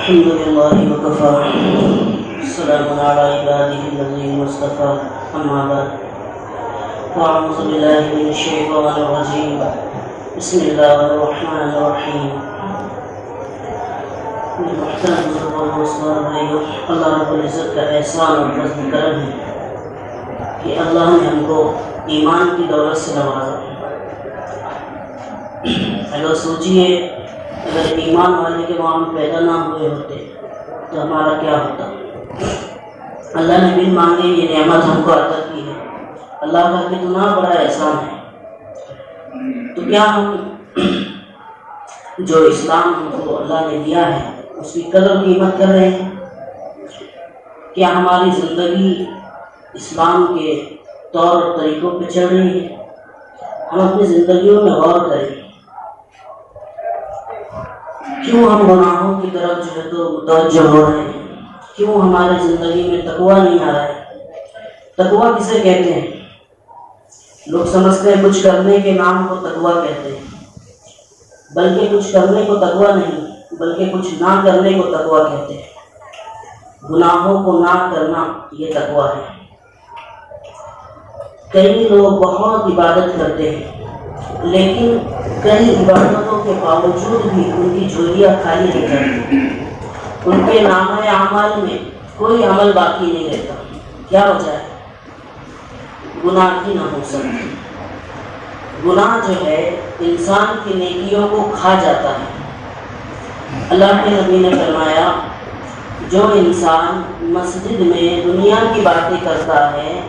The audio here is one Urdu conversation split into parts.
الحمد لله وكفى السلام على عباده الذين اصطفى أما بعد فأعوذ بالله من الشيطان الرجيم بسم الله الرحمن الرحيم محترم بزرگوں دوستوں بھائیوں، اللہ رب العزت کا احسان اور فضل کرم ہے کہ اللہ نے ہم کو ایمان کی دولت سے نوازا۔ اگر سوچئے اگر ایمان والے کے وہاں پیدا نہ ہوئے ہوتے تو ہمارا کیا ہوتا۔ اللہ نے بن مانگے یہ نعمت ہم کو عطا کی ہے، اللہ کا کتنا بڑا احسان ہے۔ تو کیا ہم جو اسلام ہم کو اللہ نے دیا ہے اس کی قدر و قیمت کر رہے ہیں؟ کیا ہماری زندگی اسلام کے طور اور طریقوں پہ چل رہی ہے؟ ہم اپنی زندگیوں میں غور کریں، کیوں ہم گناہوں کی طرف جو ہے تو متوجہ ہو رہے ہیں؟ کیوں ہماری زندگی میں تقویٰ نہیں آ رہا ہے؟ تقویٰ کسے کہتے ہیں؟ لوگ سمجھتے ہیں کچھ کرنے کے نام کو تقویٰ کہتے ہیں، بلکہ کچھ کرنے کو تقویٰ نہیں بلکہ کچھ نہ کرنے کو تقویٰ کہتے ہیں۔ گناہوں کو نہ کرنا یہ تقویٰ ہے۔ کئی لوگ بہت عبادت کرتے ہیں لیکن کئی عبادتوں کے باوجود بھی ان کی جھولیاں خالی رہ جاتی، ان کے نامہ اعمال میں کوئی عمل باقی نہیں رہتا۔ کیا وجہ ہے؟ گناہ کی ناموسن۔ گناہ جو ہے انسان کی نیکیوں کو کھا جاتا ہے۔ اللہ کے نبی نے فرمایا جو انسان مسجد میں دنیا کی باتیں کرتا ہے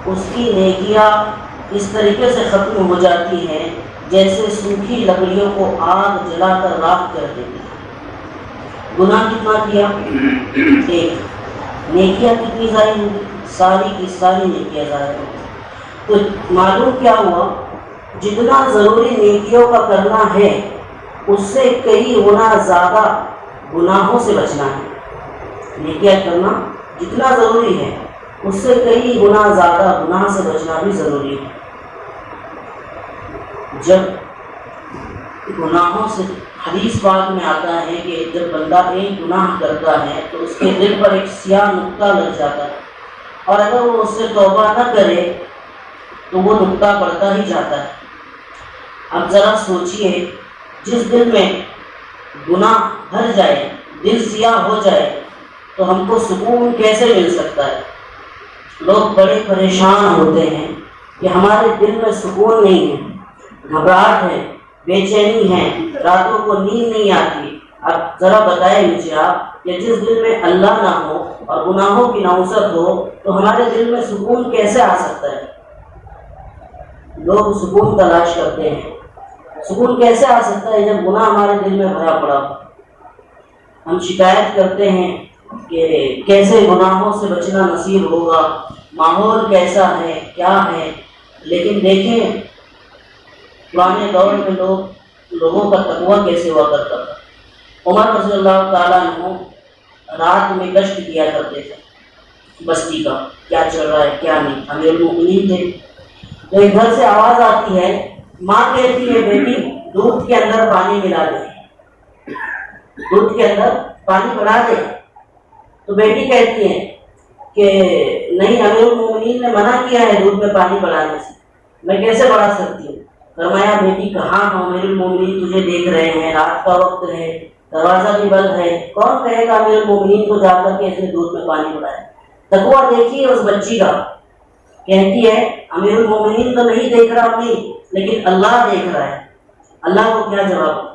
اس کی نیکیاں اس طریقے سے ختم ہو جاتی ہیں جیسے سوکھی لکڑیوں کو آگ جلا کر راکھ کر دیتی ہے۔ گناہ کتنا کیا؟ ایک۔ نیکیاں کتنی ضائع ہوئی؟ ساری کی ساری نیکیاں ضائع ہوئی۔ تو معلوم کیا ہوا؟ جتنا ضروری نیکیوں کا کرنا ہے اس سے کئی گنا زیادہ گناہوں سے بچنا ہے۔ نیکیاں کرنا جتنا ضروری ہے اس سے کئی گنا زیادہ گناہ سے بچنا بھی ضروری ہے۔ جب گناہوں سے حدیث پاک میں آتا ہے کہ جب بندہ ایک گناہ کرتا ہے تو اس کے دل پر ایک سیاہ نقطہ لگ جاتا ہے، اور اگر وہ اس سے توبہ نہ کرے تو وہ نقطہ بڑھتا ہی جاتا ہے۔ اب ذرا سوچئے، جس دل میں گناہ بھر جائے، دل سیاہ ہو جائے تو ہم کو سکون کیسے مل سکتا ہے؟ لوگ بڑے پریشان ہوتے ہیں کہ ہمارے دل میں سکون نہیں ہے، گھبراہٹ ہے، بے چینی ہے، راتوں کو نیند نہیں آتی۔ اب ذرا بتائیں مجھے آپ کہ جس دل میں اللہ نہ ہو اور گناہوں کی نوسط ہو تو ہمارے دل میں سکون کیسے آ سکتا ہے؟ لوگ سکون تلاش کرتے ہیں، سکون کیسے آ سکتا ہے جب گناہ ہمارے دل میں بھرا پڑا ہو؟ ہم شکایت کرتے ہیں کہ کیسے گناہوں سے بچنا نصیب ہوگا، ماحول کیسا ہے، کیا ہے، لیکن دیکھیں پرانے دور میں لوگوں کا تقویٰ کیسے ہوا کرتا تھا۔ عمر رضی اللہ تعالیٰ عنہ رات میں گشت کیا کرتے تھے بستی کا، کیا چل رہا ہے کیا نہیں، امیر المؤمنین تھے۔ تو ایک گھر سے آواز آتی ہے، ماں کہتی ہے بیٹی دودھ کے اندر پانی ملا دے، دودھ کے اندر پانی بڑھا دے۔ تو بیٹی کہتی ہے کہ نہیں، امیر المؤمنین نے منع کیا ہے دودھ میں پانی بڑھانے سے، میں کیسے بڑھا سکتی ہوں؟ فرمایا بیٹی کہاں ہو، امیر المؤمنین تجھے دیکھ رہے ہیں، رات کا وقت ہے، دروازہ بھی بند ہے، کون کہے گا امیر المؤمنین کو جا کر کے اس نے دودھ میں پانی بڑھایا؟ تقویٰ دیکھیے اس بچی کا، کہتی ہے امیر المؤمنین تو نہیں دیکھ رہا امی، لیکن اللہ دیکھ رہا ہے۔ اللہ کو کیا جواب؟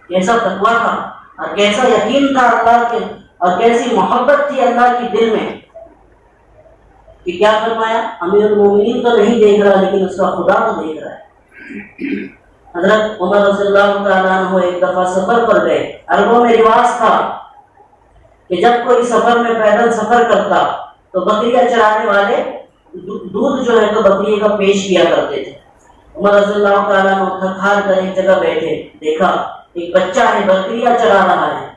کیسا تقویٰ تھا اور کیسا یقین تھا اللہ کے، اور کیسی محبت تھی اللہ کی دل میں کہ کیا فرمایا؟ امیر المؤمنین تو نہیں دیکھ رہا لیکن اس کا خدا تو دیکھ رہا ہے۔ حضرت عمر رضی اللہ تعالیٰ عنہ ایک دفعہ سفر پر گئے۔ عربوں میں رواج تھا کہ جب کوئی سفر میں پیدل سفر کرتا تو بکریاں چرانے والے دودھ جو ہے تو بکری کا پیش کیا کرتے تھے۔ عمر رضی اللہ تعالیٰ عنہ تھک ہار کر ایک جگہ بیٹھے، دیکھا ایک بچہ ہے بکریاں چرا رہا ہے۔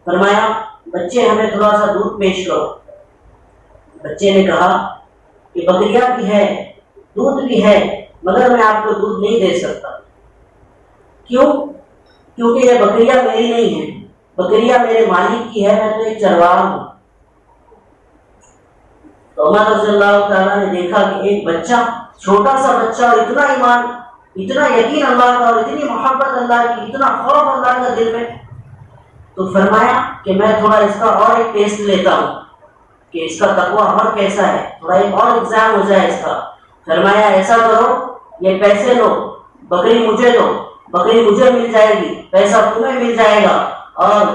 فرمایا بچے ہمیں تھوڑا سا دودھ پیش کرو۔ بچے نے کہا کہ بکریاں بھی ہے، دودھ بھی ہے، مگر میں آپ کو دودھ نہیں دے سکتا۔ کیوں؟ کیونکہ یہ بکریاں میری نہیں ہیں، بکریاں میرے مالک کی ہے، میں تو ایک چرواہا ہوں۔ تو عمر رضی اللہ تعالیٰ نے دیکھا کہ ایک بچہ، چھوٹا سا بچہ، اور اتنا ایمان، اتنا یقین اللہ کا، اور اتنی محبت اللہ کی، اتنا خوف اللہ کا دل میں، تو فرمایا کہ میں تھوڑا اس کا اور ایک ٹیسٹ لیتا ہوں کہ اس کا تقویٰ اور کیسا ہے، تھوڑا ایک اور ایگزام ہو جائے اس کا۔ فرمایا ایسا کرو، یہ پیسے لو، بکری مجھے دو، بکری مجھے مل جائے گی، پیسہ تمہیں مل جائے گا، اور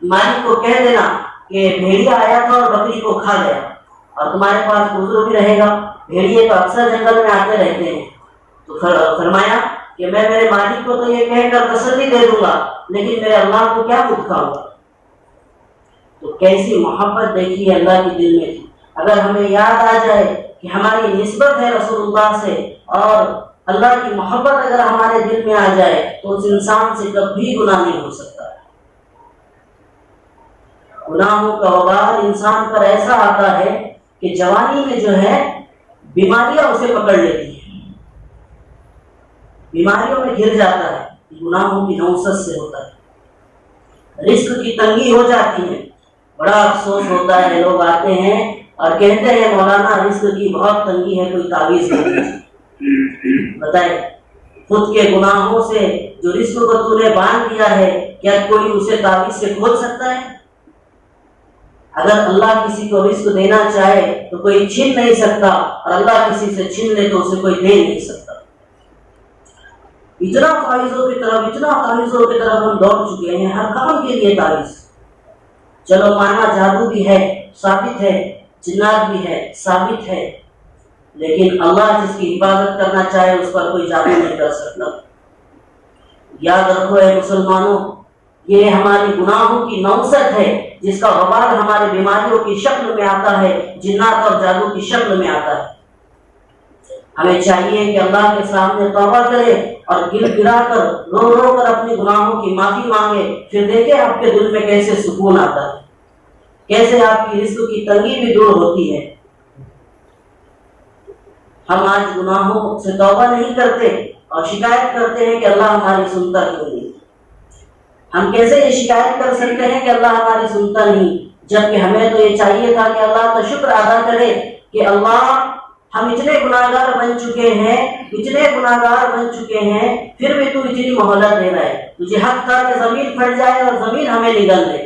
مالک کو کہہ دینا کہ بھیڑیا آیا تھا اور بکری کو کھا گیا، اور تمہارے پاس عذر بھی رہے گا، بھیڑیے تو اکثر جنگل میں آتے رہتے ہیں۔ تو فرمایا کہ میں میرے مالک کو تو یہ کہہ کر تسلی دے دوں گا، لیکن میرے اللہ کو کیا خود کھاؤں گا۔ تو کیسی محبت دیکھی اللہ کے دل میں تھی۔ اگر ہمیں یاد آ جائے کہ ہماری نسبت ہے رسول اللہ سے، اور اللہ کی محبت اگر ہمارے دل میں آ جائے، تو اس انسان سے کبھی گناہ نہیں ہو سکتا۔ گناہوں کا وبال انسان پر ایسا آتا ہے کہ جوانی میں جو ہے بیماریاں اسے پکڑ لیتی ہیں، بیماریوں میں گر جاتا ہے، گناہوں کی نوسط سے ہوتا ہے۔ رزق کی تنگی ہو جاتی ہے، بڑا افسوس ہوتا ہے، لوگ آتے ہیں اور کہتے ہیں مولانا رزق کی بہت تنگی ہے، کوئی تعویذ دے دیجیے۔ بتائیں، خود کے گناہوں سے جو رزق کو تو نے باندھ دیا ہے، کیا کوئی اسے تعویذ سے کھول سکتا ہے؟ اگر اللہ کسی کو رزق دینا چاہے تو کوئی چھین نہیں سکتا، اور اللہ کسی سے چھین لے تو اسے کوئی دے نہیں سکتا۔ اتنا تعویذوں کی طرف ہم دوڑ چکے ہیں، ہر کام کے لیے تعویذ۔ چلو مانا جادو بھی ہے، ثابت ہے، جنات بھی ہے، ثابت ہے، لیکن اللہ جس کی حفاظت کرنا چاہے اس پر کوئی جادو نہیں کر سکتا۔ یاد رکھو اے مسلمانوں، یہ ہماری گناہوں کی نوسط ہے، جس کا وبال ہمارے بیماریوں کی شکل میں آتا ہے، جنات اور جادو کی شکل میں آتا ہے۔ ہمیں چاہیے کہ اللہ کے سامنے توبہ کرے اور گر گرا کر رو رو کر اپنے گناہوں کی معافی مانگے، پھر دیکھیں آپ کے دل میں کیسے سکون آتا ہے، کیسے آپ کی رزق کی تنگی بھی دور ہوتی ہے۔ ہم آج گناہوں سے توبہ نہیں کرتے اور شکایت کرتے ہیں کہ اللہ ہماری سنتا کیوں نہیں۔ ہم کیسے یہ شکایت کر سکتے ہیں کہ اللہ ہماری سنتا نہیں، جبکہ ہمیں تو یہ چاہیے تھا کہ اللہ کا شکر ادا کرے کہ اللہ ہم اتنے گناہگار بن چکے ہیں، پھر بھی تو اتنی مہلت دے رہا ہے۔ تجھے حق تھا کہ زمین پھٹ جائے اور زمین ہمیں نگل دے،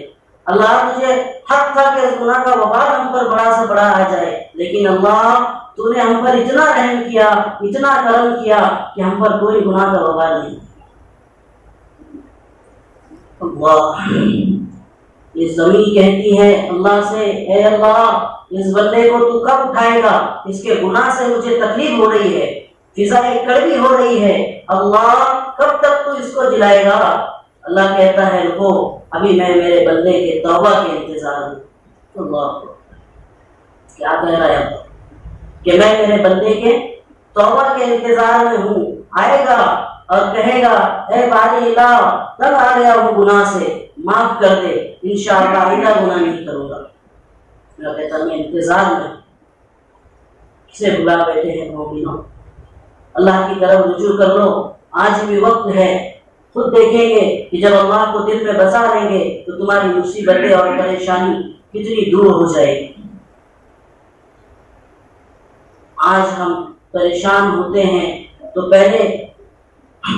اللہ تجھے حق تھا کہ اس گناہ کا وبال ہم پر بڑا سے بڑا آ جائے، لیکن اللہ تو نے ہم پر اتنا رحم کیا، اتنا کرم کیا کہ ہم پر کوئی گناہ کا وبال نہیں۔ اللہ، یہ زمین کہتی ہے اللہ سے، اے اللہ اس بندے کو تو کب اٹھائے گا، اس کے گناہ سے مجھے تکلیف ہو رہی ہے، فضائیں کڑوی ہو رہی ہے، اللہ کب تک تو اس کو جلائے گا؟ اللہ کہتا ہے رکو، ابھی میں میرے بندے کے توبہ کے انتظار ہوں۔ اللہ کیا کہہ رہا ہے اللہ کہ میں میرے بندے کے توبہ کے انتظار میں ہوں، آئے گا اور کہے گا اے باری الہ تب آ گیا ہوں گناہ سے، معاف کر دے، انشاءاللہ آئندہ گناہ نہیں کروں گا۔ اللہ کہتا میں انتظار میں، کسے بلا بیٹھے ہیں مومنوں، اللہ کی طرف رجوع کر لو، آج بھی وقت ہے۔ خود دیکھیں گے کہ جب اللہ کو دل میں بسا لیں گے تو تمہاری مصیبتیں اور پریشانی کتنی دور ہو جائے گی۔ آج ہم پریشان ہوتے ہیں تو پہلے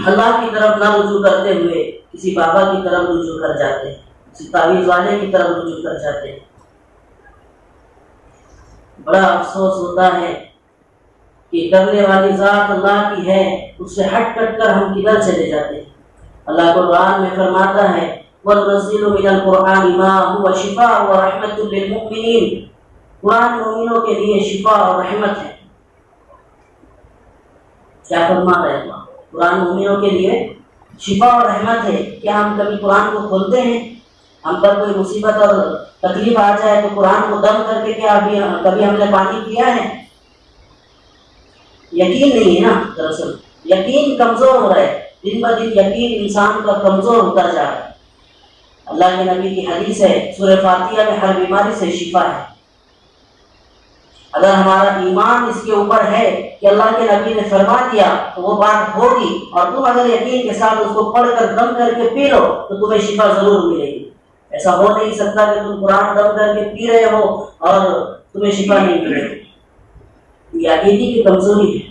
اللہ کی طرف نہ رجوع کرتے ہوئے کسی بابا کی طرف رجوع کر جاتے ہیں، کسی تعویذ والے کی طرف رجوع کر جاتے ہیں۔ بڑا افسوس ہوتا ہے کہ کرنے والی ذات اللہ کی ہے، اس سے ہٹ کٹ کر ہم کدھر چلے جاتے ہیں۔ اللہ قرآن میں فرماتا ہے وَنُنَزِّلُ مِنَ الْقُرْآنِ مَا هُوَ شِفَاءٌ وَرَحْمَةٌ لِّلْمُؤْمِنِينَ، قرآن مومنوں کے لیے شفا اور رحمت ہے۔ کیا فرما رہے ہیں اللہ؟ قرآن مومنوں کے لیے شفا اور رحمت ہے۔ کیا ہم کبھی قرآن کو کھولتے ہیں؟ ہم پر کوئی مصیبت اور تکلیف آ جائے تو قرآن کو دم کر کے کیا کبھی ہم نے پانی پیا ہے؟ یقین نہیں ہے نا، دراصل یقین کمزور ہو رہا ہے، دن بہ دن یقین انسان کا کمزور ہوتا جا رہا ہے۔ اللہ کے نبی کی حدیث ہے سورہ فاتحہ میں ہر بیماری سے شفا ہے۔ اگر ہمارا ایمان اس کے اوپر ہے کہ اللہ کے نبی نے فرما دیا تو وہ بات ہوگی، اور تم اگر یقین کے ساتھ اس کو پڑھ کر دم کر کے پی لو تو تمہیں شفا ضرور ملے گی۔ ایسا ہو نہیں سکتا کہ تم قرآن دم کر کے پی رہے ہو اور تمہیں شفا نہیں ملے گی۔ یہ عقیدے کی کمزوری ہے،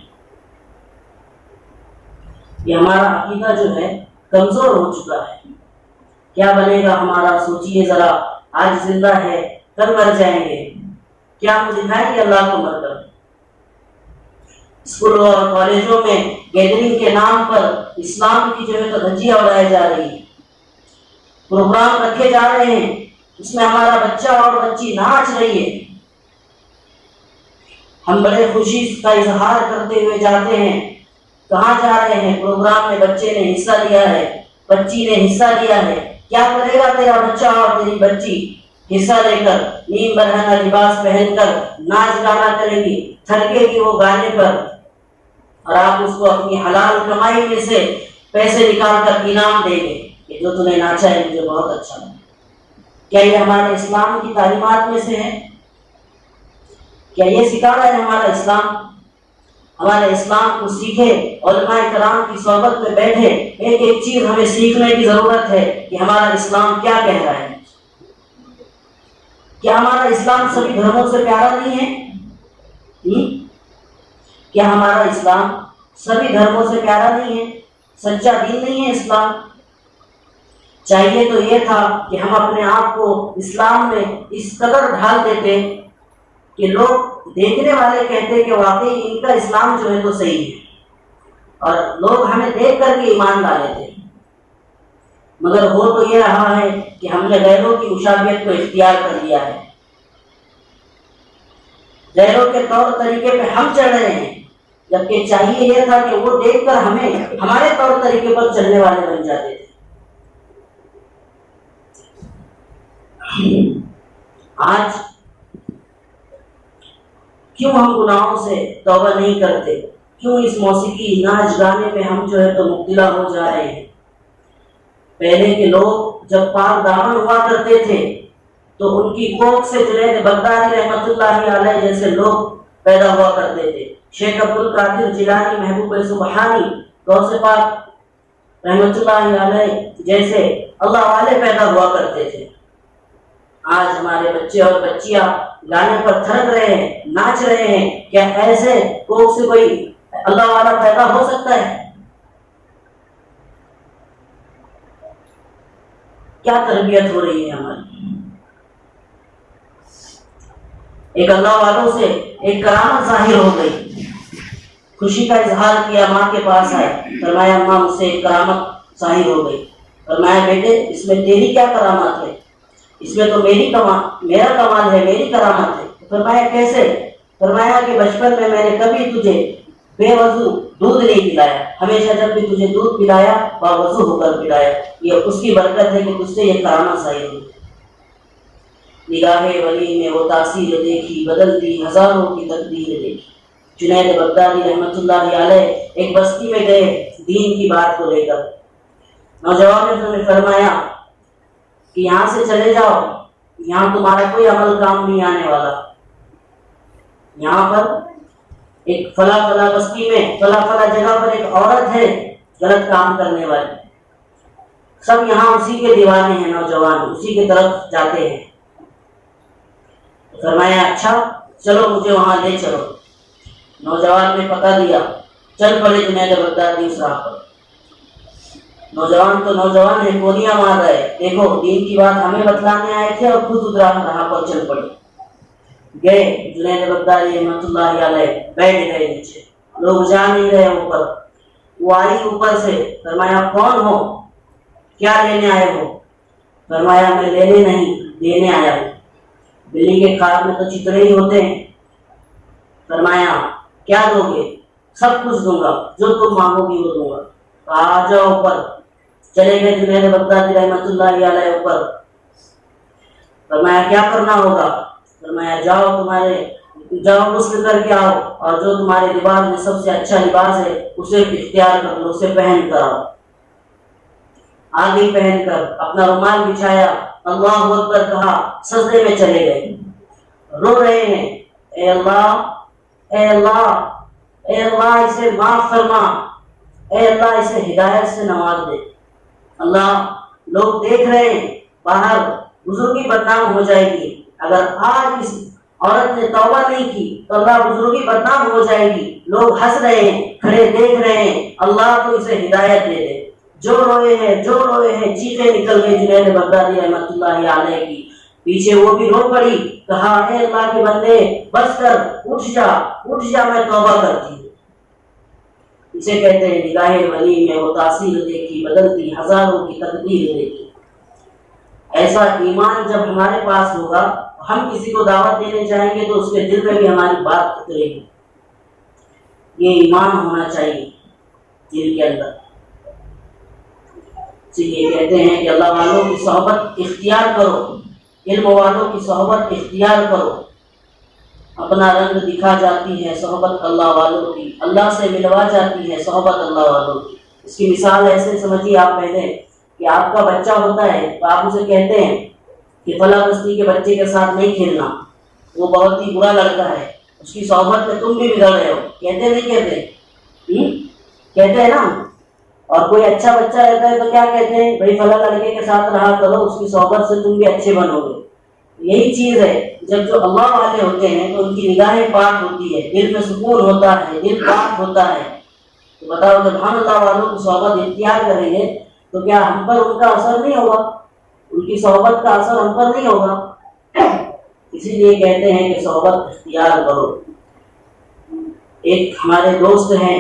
یہ ہمارا عقیدہ جو ہے کمزور ہو چکا ہے۔ کیا بنے گا ہمارا، سوچیے ذرا، آج زندہ ہے کل مر جائیں گے، کیا ہم دکھائیں گے اللہ کو مر کر؟ اسکولوں اور کالجوں میں گیدرنگ کے نام پر اسلام کی جو ہے تو دھجیاں اڑائی جا رہی ہیں، پروگرام رکھے جا رہے ہیں، اس میں ہمارا بچہ اور بچی ناچ رہی ہے، ہم بڑے خوشی کا اظہار کرتے ہوئے جاتے ہیں، کہاں جا رہے ہیں؟ پروگرام میں بچے نے حصہ لیا ہے، بچی نے حصہ لیا ہے، کیا کرے گا تیرا بچہ اور تیری بچی؟ حصہ لے کر نیم برہنہ لباس پہن کر ناچ گانا کرے گی، تھرکے گی وہ گانے پر، اور آپ اس کو اپنی حلال کمائی میں سے پیسے نکال کر انعام دیں گے کہ جو تمہیں ناچا ہے مجھے بہت اچھا لگا۔ کیا یہ ہمارے اسلام کی تعلیمات میں سے ہے؟ کیا یہ سکھا رہا ہے ہمارا اسلام؟ ہمارے اسلام کو سیکھے، علماء کرام کی صحبت میں بیٹھے، ایک ایک چیز ہمیں سیکھنے کی ضرورت ہے کہ ہمارا اسلام کیا کہہ رہا ہے۔ کیا ہمارا اسلام سبھی دھرموں سے پیارا نہیں ہے؟ کیا ہمارا اسلام سبھی دھرموں سے پیارا نہیں ہے؟ سچا دین نہیں ہے اسلام؟ چاہیے تو یہ تھا کہ ہم اپنے آپ کو اسلام میں اس قدر ڈھال دیتے کہ لوگ دیکھنے والے کہتے کہ واقعی ان کا اسلام جو ہے تو صحیح ہے، اور لوگ ہمیں دیکھ کر کے ایمان لا لیتے۔ مگر ہو تو یہ رہا ہے کہ ہم نے غیروں کی مشابہت کو اختیار کر لیا ہے، غیروں کے طور طریقے پہ ہم چل رہے ہیں، جبکہ چاہیے یہ تھا کہ وہ دیکھ کر ہمیں ہمارے طور طریقے پر چلنے والے بن جاتے تھے۔ آج کیوں ہم گناہوں سے توبہ نہیں کرتے؟ کیوں اس موسیقی ناچ گانے میں ہم جو ہے تو مبتلا ہو جا رہے ہیں؟ پہلے کے لوگ جب پاک دامن ہوا کرتے تھے تو ان کی کوکھ سے جنید بغدادی رحمۃ اللہ علیہ جیسے لوگ پیدا ہوا کرتے تھے، شیخ عبد القادر جیلانی، محبوب سبحانی، غوث پاک رحمۃ اللہ علیہ جیسے اللہ والے پیدا ہوا کرتے تھے۔ آج ہمارے بچے اور بچیاں گانے پر تھرک رہے ہیں، ناچ رہے ہیں۔ کیا ایسے کوکھ سے کوئی اللہ والا پیدا ہو سکتا ہے؟ کیا تربیت ہو رہی ہے ہماری؟ ایک اللہ والوں سے ایک کرامت ظاہر ہو گئی، خوشی کا اظہار کیا، ماں کے پاس آئے، فرمایا ماں مجھ سے ایک کرامت ظاہر ہو گئی۔ فرمایا بیٹے اس میں تیری کیا کرامت ہے؟ اس میں تو میرا کمال ہے، میری کرامت ہے۔ فرمایا کیسے؟ فرمایا کہ بچپن میں نے کبھی تجھے بے وضو دودھ نہیں پلایا، ہمیشہ جب بھی تجھے دودھ پلایا باوضو ہو کر پلایا، یہ اس کی برکت ہے کہ تجھ سے یہ کرامت ظاہر ہوئی۔ نگاہ ولی میں وہ تاثیر دیکھی، بدل دی ہزاروں کی تقدیر دیکھی۔ جنید بغدادی رحمۃ اللہ علیہ ایک بستی میں گئے دین کی بات کو لے کر، نوجوانوں نے فرمایا کہ یہاں سے چلے جاؤ، یہاں تمہارا کوئی عمل کام نہیں آنے والا، یہاں پر ایک فلاں فلاں بستی میں فلاں فلاں جگہ پر ایک عورت ہے غلط کام کرنے والی، سب یہاں اسی کے دیوانے ہیں، نوجوان اسی کی طرف جاتے ہیں۔ فرمایا اچھا چلو مجھے وہاں لے چلو۔ نوجوان نے پتہ دیا، چل پڑے جنید بغدادی اس راہ پر۔ نوجوان تو نوجوان ہے، گولیاں مار رہے، دیکھو دین کی بات ہمیں بتلانے آئے تھے اور خود راہ پر چل پڑے۔ گئے جنید بغدادی رحمۃ اللہ علیہ، بیٹھ گئے نیچے، لوگ جا نہیں رہے اوپر۔ وہ آئی اوپر سے، فرمایا کون ہو؟ کیا لینے آئے ہو؟ فرمایا میں لینے نہیں دینے آیا ہوں، بلی کے کار میں تو چترے ہی ہوتے ہیں۔ فرمایا کیا دو گے؟ سب کچھ دوں گا، جو تم مانگو گی وہ دوں گا۔ آ جاؤ اوپر۔ چلے گئے جنید بغدادی رحمۃ اللہ علیہ اوپر۔ فرمایا کیا کرنا ہوگا؟ فرمایا جاؤ غسل کر کے آؤ، اور جو تمہارے لباس میں سب سے اچھا لباس ہے اسے اختیار کر لو، اسے پہن کر آؤ۔ آگے پہن کر اپنا رومال بچھایا، اللہ اکبر کہا، سجدے میں چلے گئے، رو رہے ہیں، اے اللہ اے اللہ اے اللہ اسے معاف فرما، اے اللہ اسے ہدایت سے نواز دے۔ اللہ لوگ دیکھ رہے ہیں، باہر بزرگی بدنام ہو جائے گی۔ اگر آج اس عورت نے توبہ نہیں کی تو اللہ بزرگی بدنام ہو جائے گی، لوگ ہنس رہے ہیں، کھڑے دیکھ رہے ہیں، اللہ تو اسے ہدایت دے دے۔ جو روئے ہیں چیخیں نکل گئی جنید بغدادی رحمۃ اللہ علیہ کی، پیچھے وہ بھی رو پڑی، کہا اے اللہ کے بندے بس کر، اٹھ جا میں توبہ کرتی ہوں۔ اسے کہتے ہیں نگاہ ولی میں وہ تاثیر دیکھی، بدلتی ہزاروں کی تقدیر دیکھی۔ ایسا ایمان جب ہمارے پاس ہوگا، ہم کسی کو دعوت دینے چاہیں گے تو اس کے دل میں بھی ہماری بات اترے گی۔ یہ ایمان ہونا چاہیے دل کے اندر۔ یہ کہتے ہیں کہ اللہ والوں کی صحبت اختیار کرو، علم والوں کی صحبت اختیار کرو، اپنا رنگ دکھا جاتی ہے صحبت اللہ والوں کی، اللہ سے ملوا جاتی ہے صحبت اللہ والوں کی۔ اس کی مثال ایسے سمجھیے آپ پہلے کہ آپ کا بچہ ہوتا ہے تو آپ اسے کہتے ہیں کہ فلاں بستی کے بچے کے ساتھ نہیں کھیلنا، وہ بہت ہی برا لڑکا ہے، اس کی صحبت میں تم بھی بگڑ رہے ہو، کہتے نہیں کہتے ہیں نا۔ اور کوئی اچھا بچہ رہتا ہے تو کیا کہتے ہیں، بھائی فلاں لڑکے کے ساتھ رہا کرو، اس کی صحبت سے تم بھی اچھے بنو گے۔ یہی چیز ہے، جب جو اللہ والے ہوتے ہیں تو ان کی نگاہیں پاک ہوتی ہے، دل میں سکون ہوتا ہے، دل پاک ہوتا ہے۔ تو بتاؤ جب ہم اللہ والوں کی صحبت اختیار کریں گے تو کیا ہم پر ان کا اثر نہیں ہوگا، ان کی صحبت کا اثر ہم پر نہیں ہوگا؟ اسی لیے کہتے ہیں کہ صحبت اختیار کرو۔ ایک ہمارے دوست ہیں،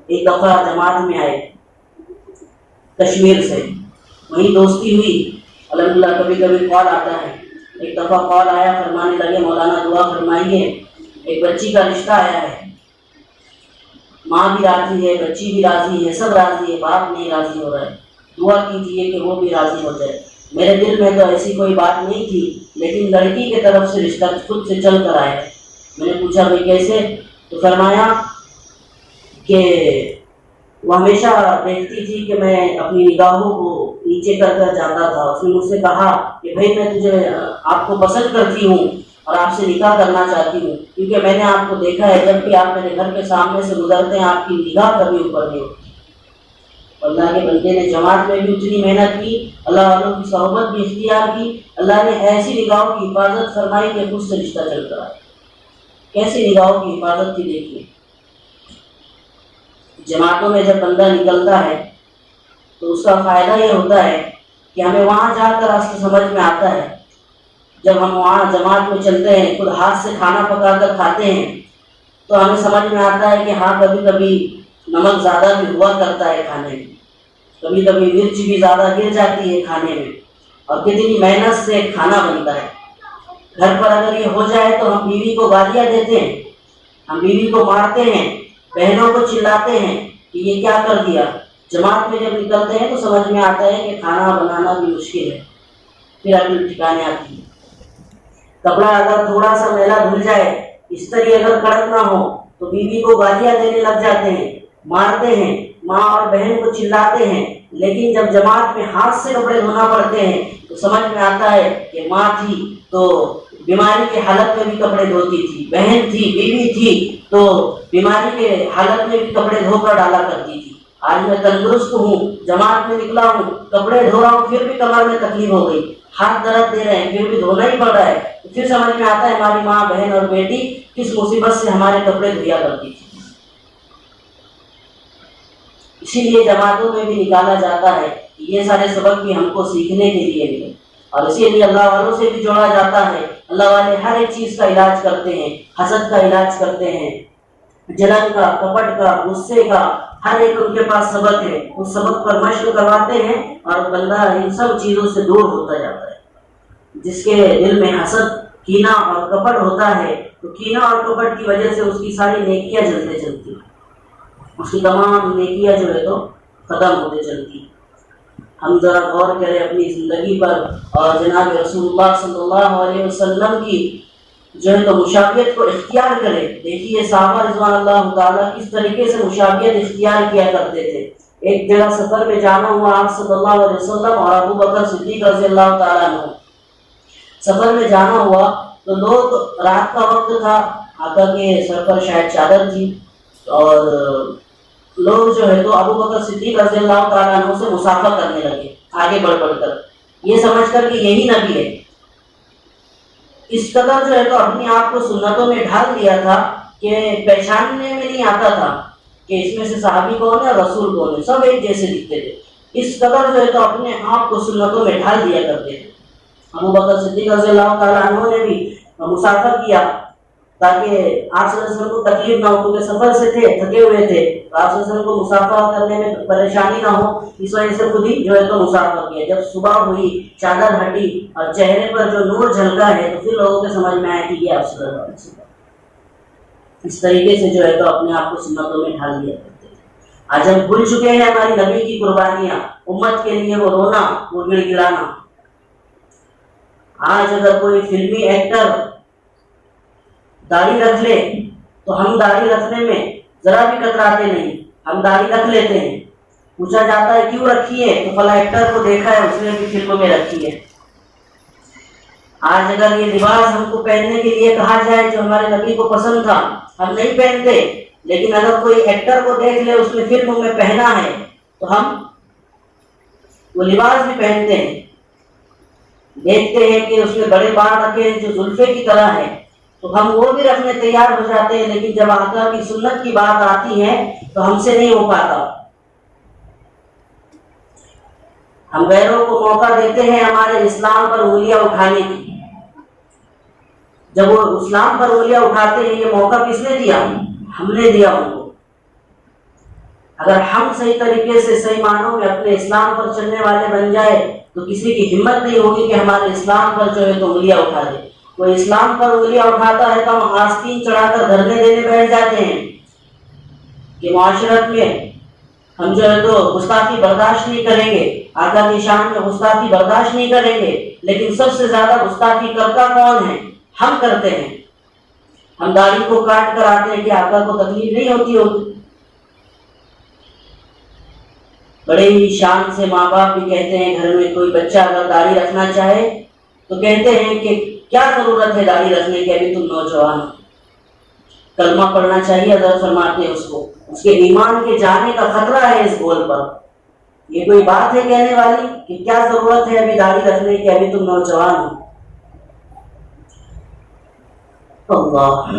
ایک دفعہ جماعت میں آئے کشمیر سے، وہیں دوستی ہوئی، الحمدللہ کبھی کبھی کال آتا ہے۔ ایک دفعہ کال آیا، فرمانے لگے مولانا دعا فرمائیے، ایک بچی کا رشتہ آیا ہے، ماں بھی راضی ہے، بچی بھی راضی ہے، سب راضی ہے، باپ نہیں راضی ہو رہا ہے، دعا کیجیے کہ وہ بھی راضی ہو جائے۔ میرے دل میں تو ایسی کوئی بات نہیں تھی، لیکن لڑکی کی طرف سے رشتہ خود سے چل کر آیا۔ میں نے پوچھا بھائی کیسے؟ تو فرمایا کہ وہ ہمیشہ دیکھتی تھی کہ میں اپنی نگاہوں کو نیچے کر کر جاتا تھا۔ اس نے مجھ سے کہا کہ بھائی میں تجھے آپ کو پسند کرتی ہوں اور آپ سے نکاح کرنا چاہتی ہوں، کیونکہ میں نے آپ کو دیکھا ہے جب بھی آپ میرے گھر کے سامنے سے گزرتے ہیں آپ کی نگاہ کبھی اوپر نہیں ہوتی۔ اللہ کے بندے نے جماعت میں بھی اتنی محنت کی، اللہ والوں کی صحبت بھی اختیار کی، اللہ نے ایسی نگاہوں کی حفاظت فرمائی کہ خود سے رشتہ چل کر آیا۔ کیسی نگاہوں کی حفاظت کی دیکھیے۔ جماعتوں میں جب بندہ نکلتا ہے تو اس کا فائدہ یہ ہوتا ہے کہ ہمیں وہاں جا کر راستہ سمجھ میں آتا ہے۔ جب ہم وہاں جماعت میں چلتے ہیں، خود ہاتھ سے کھانا پکا کر کھاتے ہیں تو ہمیں سمجھ میں آتا ہے کہ ہاں کبھی کبھی نمک زیادہ بھی ہوا کرتا ہے کھانے میں، کبھی کبھی مرچ بھی زیادہ گر جاتی ہے کھانے میں، اور کتنی محنت سے کھانا بنتا ہے۔ گھر پر اگر یہ ہو جائے تو ہم بیوی کو گالیاں دیتے ہیں، ہم بیوی کو مارتے ہیں، بہنوں کو چلاتے ہیں کہ یہ کیا کر دیا۔ جماعت میں جب نکلتے ہیں تو سمجھ میں آتا ہے کہ کھانا بنانا بھی مشکل ہے، پھر اپنے ٹھکانے آتی ہے۔ کپڑا اگر تھوڑا سا میلا دھل جائے، استری اگر کڑک نہ ہو تو بیوی کو گالیاں دینے لگ جاتے ہیں، مارتے ہیں، ماں اور بہن کو چلاتے ہیں۔ لیکن جب جماعت میں ہاتھ سے کپڑے دھونا پڑتے ہیں تو سمجھ میں آتا ہے کہ ماں تھی تو بیماری کے حالت میں بھی کپڑے دھوتی تھی، بہن تھی، بیوی تھی تو بیماری کے حالت میں بھی کپڑے دھو کر ڈالا کرتی تھی۔ آج میں تندرست ہوں، جماعت میں نکلا ہوں، کپڑے دھو رہا ہوں، پھر بھی کمر میں تکلیف ہو گئی، ہاتھ درد دے رہے ہیں، پھر بھی دھونا ہی پڑ رہا ہے۔ پھر سمجھ میں آتا ہے ہماری ماں، بہن اور بیٹی کس مصیبت سے ہمارے کپڑے دھویا کرتی تھی۔ اسی لیے جماعتوں میں بھی نکالا جاتا ہے، یہ سارے سبق بھی ہم کو سیکھنے کے لیے ملے، اور اسی لیے اللہ والوں سے بھی جوڑا جاتا ہے۔ اللہ والے ہر ایک چیز کا علاج کرتے ہیں، حسد کا علاج کرتے ہیں، جلن کا، کپٹ کا، غصے کا، ہر ایک ان کے پاس سبق ہے، اس سبق پر مشق کرواتے ہیں اور بندہ ان سب چیزوں سے دور ہوتا جاتا ہے۔ جس کے دل میں حسد، کینہ اور کپٹ ہوتا ہے تو کینہ اور کپٹ کی وجہ سے اس کی ساری نیکیاں جلتے چلتی ہیں، اس کی تمام نیکیاں جو ہے تو ختم ہوتے چلتی ہیں۔ ہم ذرا غور کریں اپنی زندگی پر اور جناب رسول اللہ صلی اللہ علیہ وسلم کی جو ہے تو مشابہت کو اختیار کریں۔ دیکھیے صحابہ رضوان اللہ تعالیٰ کس طریقے سے مشابہت اختیار کیا کرتے تھے۔ ایک جگہ سفر میں جانا ہوا آپ صلی اللہ علیہ وسلم اور ابو بکر صدیق رضی اللہ تعالیٰ عنہ، سفر میں جانا ہوا تو لوگ، رات کا وقت تھا، آقا کے سر پر شاید چادر تھی، اور لوگ جو ہے تو ابو بکر صدیق رضی اللہ تعالیٰ عنہ سے مسافہ کرنے لگے آگے بڑھ کر۔ یہ سمجھ کر کہ یہی نبی ہے. اس قدر جو ہے تو اپنے آپ کو سنتوں میں ڈھال دیا تھا کہ پہچاننے میں نہیں آتا تھا کہ اس میں سے صحابی کون ہے اور رسول کون ہے، سب ایک جیسے دکھتے تھے. اس قدر جو ہے تو اپنے آپ کو سنتوں میں ڈھال دیا کرتے تھے. ابو بکر صدیق رضی اللہ تعالیٰ عنہ نے بھی مسافر کیا تاکہ آپ صلی اللہ علیہ وسلم کو تکلیف نہ ہو، کیونکہ سفر سے تھے، تھکے ہوئے تھے، تو آپ صلی اللہ علیہ وسلم کو مسافر کرنے میں پریشانی نہ ہو، اس وجہ سے خود ہی جو ہے تو مسافر کیا. جب صبح ہوئی، چادر ہٹی اور چہرے پر جو نور جھلکا ہے تو پھر لوگوں کے سمجھ میں آیا کہ یہ آپ صلی اللہ علیہ وسلم. اس طریقے سے جو ہے تو اپنے آپ کو سنتوں میں ڈھال دیا کرتے تھے. آج ہم بھول چکے ہیں ہماری نبی کی قربانیاں، امت کے لیے وہ رونا، وہ گڑ گڑانا. آج اگر کوئی فلمی ایکٹر داڑھی رکھ لے تو ہم داڑھی رکھنے میں ذرا بھی کتراتے نہیں، ہم داڑھی رکھ لیتے ہیں. پوچھا جاتا ہے کیوں رکھی ہے تو فلاں ایکٹر کو دیکھا ہے، اس نے بھی فلموں میں رکھی ہے. آج اگر یہ لباس ہم کو پہننے کے لیے کہا جائے جو ہمارے نبی کو پسند تھا، ہم نہیں پہنتے، لیکن اگر کوئی ایکٹر کو دیکھ لے اس نے فلم میں پہنا ہے تو ہم وہ لباس بھی پہنتے ہیں. دیکھتے ہیں کہ اس میں بڑے بال رکھے جو زلفے کی طرح ہے تو ہم وہ بھی رکھنے تیار ہو جاتے ہیں، لیکن جب آقا کی سنت کی بات آتی ہے تو ہم سے نہیں ہو پاتا. ہم غیروں کو موقع دیتے ہیں ہمارے اسلام پر انگلیاں اٹھانے کی. جب وہ اسلام پر انگلیاں اٹھاتے ہیں یہ موقع کس نے دیا؟ ہم نے دیا ان کو. اگر ہم صحیح طریقے سے صحیح معنوں میں اپنے اسلام پر چلنے والے بن جائے تو کسی کی ہمت نہیں ہوگی کہ ہمارے اسلام پر جو ہے تو انگلیاں اٹھا دے. کوئی اسلام پر انگلیاں اٹھاتا ہے تو ہم آستین چڑھا کر دھرنے دینے بیٹھ جاتے ہیں کہ معاشرت میں ہم جو ہے تو گستاخی برداشت نہیں کریں گے، آقا کی شان میں گستاخی برداشت نہیں کریں گے. لیکن سب سے زیادہ گستاخی کرتا کون ہے؟ ہم کرتے ہیں. ہم داڑھی کو کاٹ کر آتے ہیں کہ آقا کو تکلیف نہیں ہوتی ہوگی. بڑے ہی شان سے ماں باپ بھی کہتے ہیں گھر میں کوئی بچہ اگر داڑھی رکھنا چاہے تو کہتے ہیں کہ کیا ضرورت ہے داڑھی رکھنے کی، ابھی تم نوجوان ہو. کلمہ پڑھنا چاہیے، حضرت فرماتے ہیں اس کے ایمان کے جانے کا خطرہ ہے اس بول پر. یہ کوئی بات ہے کہنے والی کہ کیا ضرورت ہے ابھی داڑھی رکھنے کی، ابھی تم نوجوان ہو. اللہ،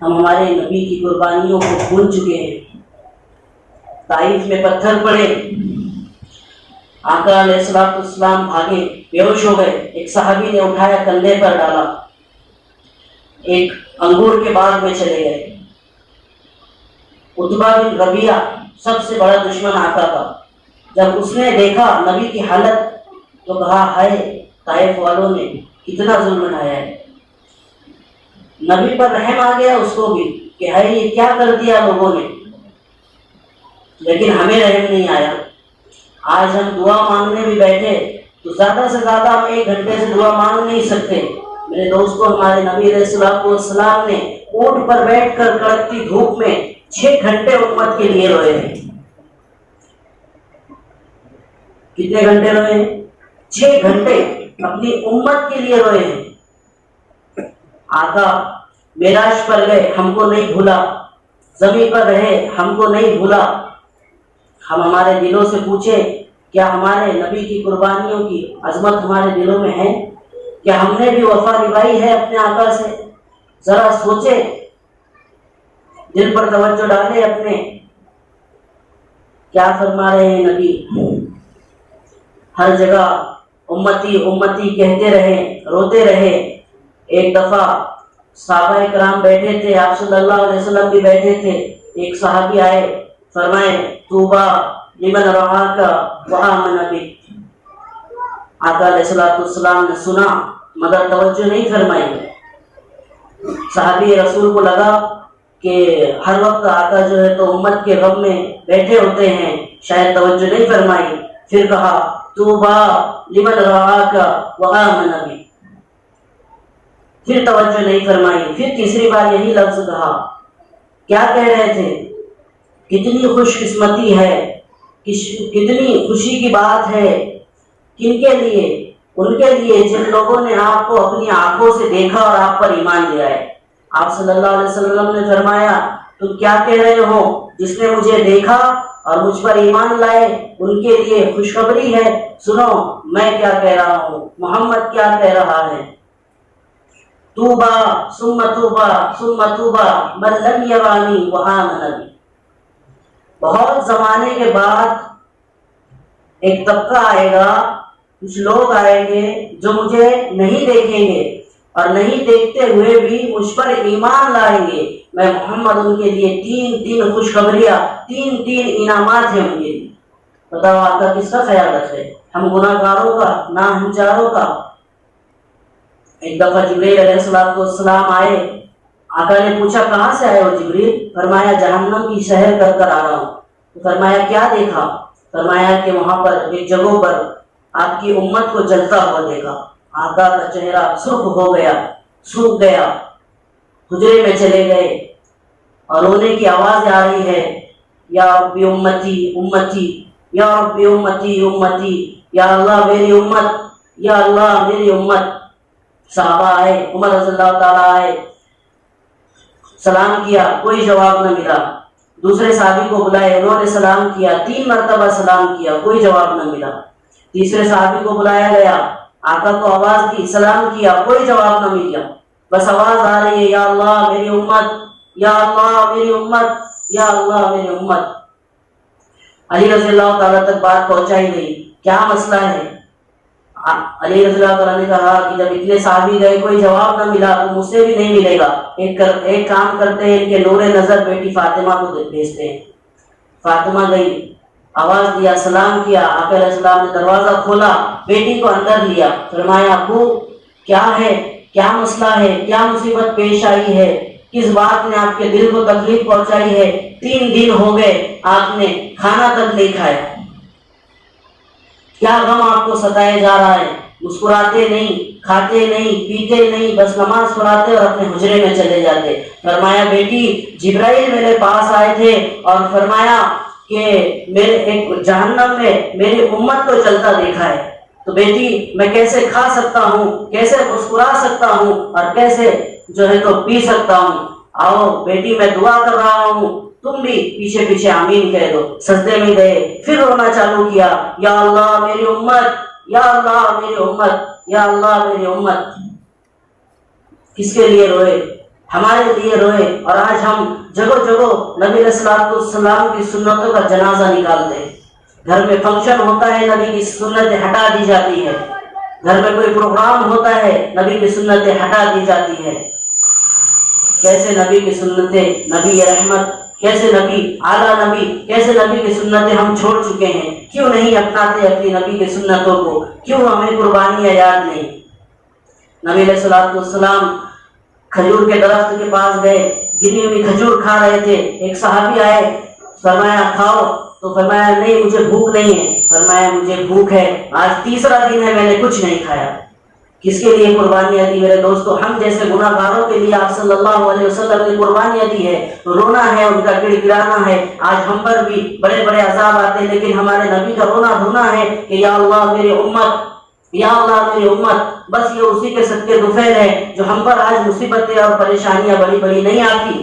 ہم ہمارے نبی کی قربانیوں کو بھول چکے ہیں. طائف میں پتھر پڑے، آقا علیہ السلام بھاگے، بے ہوش ہو گئے. ایک صحابی نے اٹھایا، کندھے پر ڈالا، ایک انگور کے باغ میں چلے گئے. عتبہ بن ربیعہ سب سے بڑا دشمن آقا کا، جب اس نے دیکھا نبی کی حالت تو کہا ہائے طائف والوں نے کتنا ظلم ڈھایا ہے. نبی پر رحم آ گیا اس کو بھی کہ ہائے یہ کیا کر دیا لوگوں نے، لیکن ہمیں رحم نہیں آیا. آج ہم دعا مانگنے بھی بیٹھے تو زیادہ سے زیادہ ہم 1 گھنٹے سے دعا مانگ نہیں سکتے. میرے دوستوں، ہمارے نبی علیہ السلام نے اونٹ پر بیٹھ کر کڑکتی دھوپ میں 6 گھنٹے امت کے لیے روئے ہیں. کتنے گھنٹے روئے ہیں؟ 6 گھنٹے اپنی امت کے لیے روئے ہیں. آقا معراج پر گئے، ہم کو نہیں بھولا، زمین پر رہے، ہم کو نہیں بھولا. ہم ہمارے دلوں سے پوچھیں کیا ہمارے نبی کی قربانیوں کی عظمت ہمارے دلوں میں ہے؟ کیا ہم نے بھی وفا نبھائی ہے اپنے آقا سے؟ ذرا سوچیں، دل پر توجہ ڈالیں اپنے. کیا فرما رہے ہیں نبی؟ ہر جگہ امتی امتی کہتے رہے، روتے رہے. ایک دفعہ صحابہ کرام بیٹھے تھے، آپ صلی اللہ علیہ وسلم بھی بیٹھے تھے. ایک صحابی آئے، فرمائے طوبیٰ لمن رعاک وآمن بک. آقا علیہ السلام نے سنا مگر توجہ نہیں فرمائی. صحابی رسول کو لگا کہ ہر وقت آقا جو ہے تو امت کے غم میں بیٹھے ہوتے ہیں، شاید توجہ نہیں فرمائی. پھر کہا طوبیٰ لمن رعاک وآمن بک. پھر توجہ نہیں فرمائی. پھر تیسری بار یہی لفظ کہا. کیا کہہ رہے تھے؟ کتنی خوش قسمتی ہے، کتنی خوشی کی بات ہے. کن کے لیے؟ ان کے لیے جن لوگوں نے آپ کو اپنی آنکھوں سے دیکھا اور آپ پر ایمان لیا ہے. آپ صلی اللہ علیہ وسلم نے فرمایا تم کیا کہہ رہے ہو؟ جس نے مجھے دیکھا اور مجھ پر ایمان لائے ان کے لیے خوشخبری ہے، سنو میں کیا کہہ رہا ہوں، محمد کیا کہہ رہا ہے۔ توبہ ثم توبہ ثم توبہ من لم یرانی وآمن بی۔ بہت زمانے کے بعد ایک طبقہ آئے گا، کچھ لوگ آئیں گے جو مجھے نہیں دیکھیں گے اور نہیں دیکھتے ہوئے بھی مجھ پر ایمان لائیں گے، میں محمد ان کے لیے 3 خوشخبریاں، 3 انعامات ہیں ان کے لیے۔ بتاؤ آقا کس کا خیال رکھے، ہم گناہ گاروں کا، ناہنچاروں کا؟ ایک دفعہ جبریل علیہ السلام آئے، آقا نے پوچھا کہاں سے آئے ہو جبریل؟ فرمایا جہنم کی سیر کر کر آ رہا ہوں۔ تو فرمایا کیا دیکھا؟ فرمایا کہ وہاں پر ایک جگہوں پر آپ کی امت کو جلتا ہوا دیکھا۔ آقا کا چہرہ سرخ ہو گیا، سوکھ گیا، حجرے میں چلے گئے اور رونے کی آواز آ رہی ہے، یا ربی امتی امتی، یا ربی امتی امتی، یا اللہ میری امت، یا اللہ میری امت۔ صحابہ آئے، عمر رضی اللہ تعالیٰ آئے، سلام کیا، کوئی جواب نہ ملا۔ دوسرے صحابی کو بلائے، انہوں نے سلام کیا، 3 مرتبہ سلام کیا، کوئی جواب نہ ملا۔ تیسرے صحابی کو بلایا گیا، آقا کو آواز دی، سلام کیا، کوئی جواب نہ ملا، بس آواز آ رہی ہے، یا اللہ میری امت، یا اللہ میری امت، یا اللہ میری امت۔ علی رضی اللہ تعالیٰ تک بات پہنچائی گئی، کیا مسئلہ ہے؟ علی رضی اللہ تعالیٰ نے کہا کہ جب اتنے صحابی گئے کوئی جواب نہ ملا تو مجھ سے بھی نہیں ملے گا، ایک کام کرتے ہیں، ان کے نور نظر بیٹی فاطمہ کو بھیجتے ہیں۔ فاطمہ گئی، آواز دیا، سلام کیا، آقا علیہ السلام نے دروازہ کھولا، بیٹی کو اندر لیا، فرمایا ابو کیا ہے، کیا مسئلہ ہے، کیا مصیبت پیش آئی ہے، کس بات نے آپ کے دل کو تکلیف پہنچائی ہے؟ 3 دن ہو گئے آپ نے کھانا تک نہیں کھایا، کیا غم آپ کو ستایا جا رہا ہے؟ مسکراتے نہیں، کھاتے نہیں، پیتے نہیں، بس نماز پڑھاتے اور اپنے حجرے میں چلے جاتے۔ فرمایا بیٹی جبرائیل میرے پاس آئے تھے اور فرمایا کہ میرے ایک جہنم میں میری امت کو چلتا دیکھا ہے، تو بیٹی میں کیسے کھا سکتا ہوں، کیسے مسکرا سکتا ہوں اور کیسے جو ہے تو پی سکتا ہوں؟ آؤ بیٹی میں دعا کر رہا ہوں، تم بھی پیچھے پیچھے آمین کہہ دو۔ سجدے میں گئے، پھر رونا چالو کیا، یا اللہ میری امت، یا اللہ میری امت، یا اللہ میری امت۔ کس کے لیے روئے؟ ہمارے لیے روئے، اور آج ہم جگہ جگہ نبی علیہ الصلوۃ والسلام کی سنتوں کا جنازہ نکالتے ہیں۔ گھر میں فنکشن ہوتا ہے، نبی کی سنتیں ہٹا دی جاتی ہے، گھر میں کوئی پروگرام ہوتا ہے، نبی کی سنتیں ہٹا دی جاتی ہے۔ کیسے نبی کی سنتیں، نبی رحمت، کیسے نبی اعلیٰ نبی، کیسے نبی کی سنتیں ہم چھوڑ چکے ہیں؟ کیوں نہیں اپناتے اپنی نبی کی سنتوں کو؟ کیوں ہمیں قربانیاں یاد نہیں؟ نبی علیہ الصلوۃ والسلام کھجور کے درخت کے پاس گئے، گری ہوئی کھجور کھا رہے تھے، ایک صحابی آئے، فرمایا کھاؤ، تو فرمایا نہیں مجھے بھوک نہیں ہے، فرمایا مجھے بھوک ہے، آج 3 دن ہے میں نے کچھ نہیں کھایا۔ کس کے لیے قربانیاں دی میرے دوستو؟ ہم جیسے گناہ گاروں کے لیے آپ صلی اللہ علیہ وسلم نے قربانیاں دی ہے، رونا ہے، ان کا گڑ گرانا ہے۔ آج ہم پر بھی بڑے بڑے عذاب آتے ہیں، لیکن ہمارے نبی کا رونا دھونا ہے کہ یا اللہ میری امت، یا اللہ میری امت۔ بس یہ اسی کے صدقے دفعل ہے جو ہم پر آج مصیبتیں اور پریشانیاں بڑی بڑی نہیں آتی۔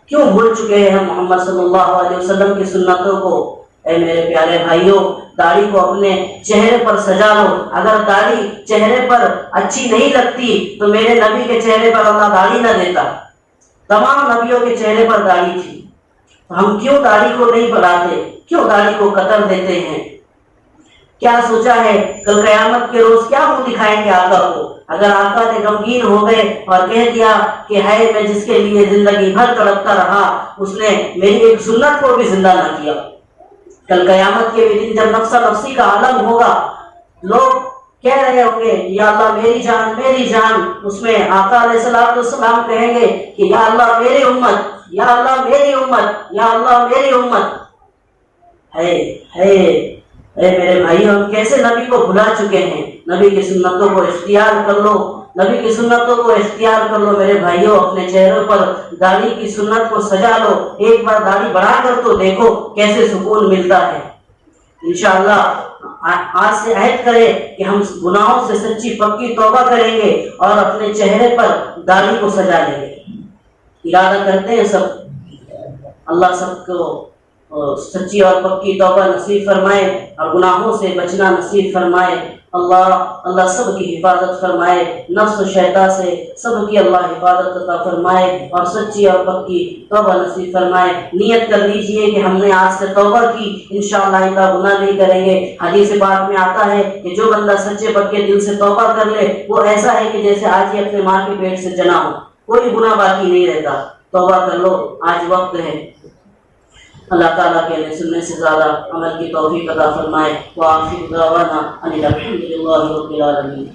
کیوں بھول چکے ہیں ہم محمد صلی اللہ علیہ وسلم کی سنتوں کو؟ اے میرے پیارے بھائیوں، داڑھی کو اپنے چہرے پر سجا لو۔ اگر داڑھی چہرے پر اچھی نہیں لگتی تو میرے نبی کے چہرے پر اللہ داڑھی نہ دیتا، تمام نبیوں کے چہرے پر داڑھی تھی، ہم کیوں داڑھی کو نہیں بڑھاتے؟ کیوں داڑھی کو قطر دیتے ہیں؟ کیا سوچا ہے کل قیامت کے روز کیا منہ دکھائیں گے آقا کو؟ اگر آقا نے غمگین ہو گئے اور کہہ دیا کہ ہے میں جس کے لیے زندگی بھر تڑپتا رہا، اس نے میری ایک سنت کو بھی زندہ نہ کیا۔ کل قیامت کے دن جب نفس نفسی کا عالم ہوگا، لوگ کہہ رہے ہوں گے یا اللہ میری جان میری جان، اس میں آقا علیہ السلام کہیں گے کہ یا اللہ میری امت، یا اللہ میری امت، یا اللہ میری امت۔ اے میرے بھائیوں، ہم کیسے نبی کو بھلا چکے ہیں؟ نبی کی سنتوں کو اختیار کر لو، نبی کی سنتوں کو اختیار کر لو میرے بھائیوں۔ اپنے چہروں پر داڑھی کی سنت کو سجا لو، ایک بار داڑھی بڑھا کر تو دیکھو کیسے سکون ملتا ہے۔ انشاءاللہ آج سے عہد کریں کہ ہم گناہوں سے سچی پکی توبہ کریں گے اور اپنے چہرے پر داڑھی کو سجا لیں گے۔ ارادہ کرتے ہیں سب؟ اللہ سب کو سچی اور پکی توبہ نصیب فرمائے اور گناہوں سے بچنا نصیب فرمائے۔ اللہ سب کی حفاظت فرمائے، نفس و شیطان سے سب کی اللہ حفاظت عطا فرمائے اور سچی اور پکی توبہ نصیب فرمائے۔ نیت کر لیجئے کہ ہم نے آج سے توبہ کی، انشاءاللہ آئندہ گناہ نہیں کریں گے۔ حدیث پاک میں آتا ہے کہ جو بندہ سچے پکے دل سے توبہ کر لے وہ ایسا ہے کہ جیسے آج ہی اپنے ماں کے پیٹ سے جنا ہو، کوئی گناہ باقی نہیں رہتا۔ توبہ کر لو، آج وقت ہے۔ اللہ تعالیٰ کے سننے سے زیادہ عمل کی توفیق عطا فرمائے۔ وآخر دعوانا ان الحمد للہ رب العالمین۔